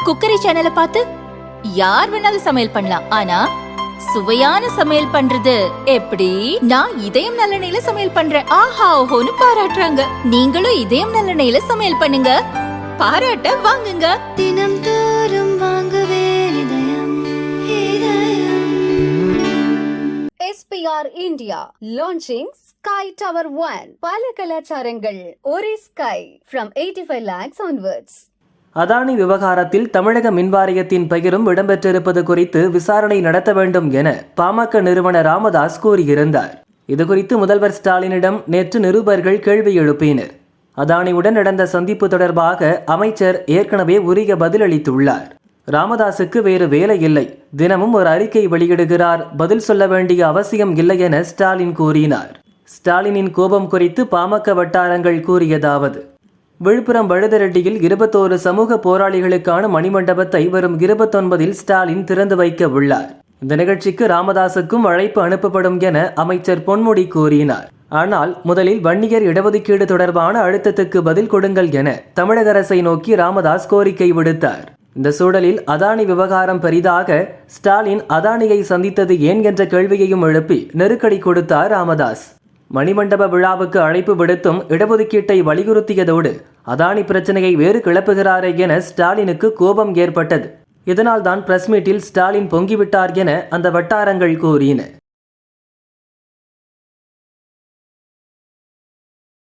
Cookery சேனலை பார்த்து யார் வேணாலும் சமையல் பண்ணலாம். ஆனா சுவையான சமையல் பண்றது எப்படி? நான் இதயம் நல்லெண்ணெயில சமையல் பண்றேன். ஆஹா ஓஹோன்னு பாராட்டுறாங்க. நீங்களும் இதயம் நல்லெண்ணெயில சமையல் பண்ணுங்க, பாராட்ட வாங்குங்க. தினம் தோறும் வாங்குவே இதயம் SPR India launching Sky Tower 1. பல கலாச்சாரங்கள் ஒரே sky from 85 lakhs onwards. Adani விவகாரத்தில் தமிழக மின்வாரியத்தின் பெயரும் இடம்பெற்றிருப்பது குறித்து விசாரணை நடத்த வேண்டும் என பாமக நிறுவனர் ராமதாஸ் கூறியிருந்தார். இதுகுறித்து முதல்வர் ஸ்டாலினிடம் நேற்று நிருபர்கள் கேள்வி எழுப்பினர். அதானியுடன் நடந்த சந்திப்பு தொடர்பாக அமைச்சர் ஏற்கனவே உரிய பதிலளித்துள்ளார். ராமதாசுக்கு வேறு வேலை இல்லை, தினமும் ஒரு அறிக்கை வெளியிடுகிறார், பதில் சொல்ல வேண்டிய அவசியம் இல்லை என ஸ்டாலின் கூறினார். ஸ்டாலினின் கோபம் குறித்து பாமக வட்டாரங்கள் கூறியதாவது: விழுப்புரம் வழுதரெட்டியில் 21 சமூக போராளிகளுக்கான மணிமண்டபத்தை வரும் 29 ஸ்டாலின் திறந்து வைக்க உள்ளார். இந்த நிகழ்ச்சிக்கு ராமதாசுக்கும் அழைப்பு அனுப்பப்படும் என அமைச்சர் பொன்முடி கூறினார். ஆனால் முதலில் வன்னியர் இடஒதுக்கீடு தொடர்பான அழுத்தத்துக்கு பதில் கொடுங்கள் என தமிழக அரசை நோக்கி ராமதாஸ் கோரிக்கை விடுத்தார். இந்த சூழலில் அதானி விவகாரம் பெரிதாக ஸ்டாலின் அதானியை சந்தித்தது ஏன் என்ற கேள்வியையும் எழுப்பி நெருக்கடி கொடுத்தார் ராமதாஸ். மணிமண்டப விழாவுக்கு அழைப்பு விடுத்தும் இடஒதுக்கீட்டை வலியுறுத்தியதோடு அதானி பிரச்சனையை வேறு கிளப்புகிறாரே என ஸ்டாலினுக்கு கோபம் ஏற்பட்டது. இதனால் தான் பிரஸ் மீட்டில் ஸ்டாலின் பொங்கிவிட்டார் என அந்த வட்டாரங்கள் கூறின.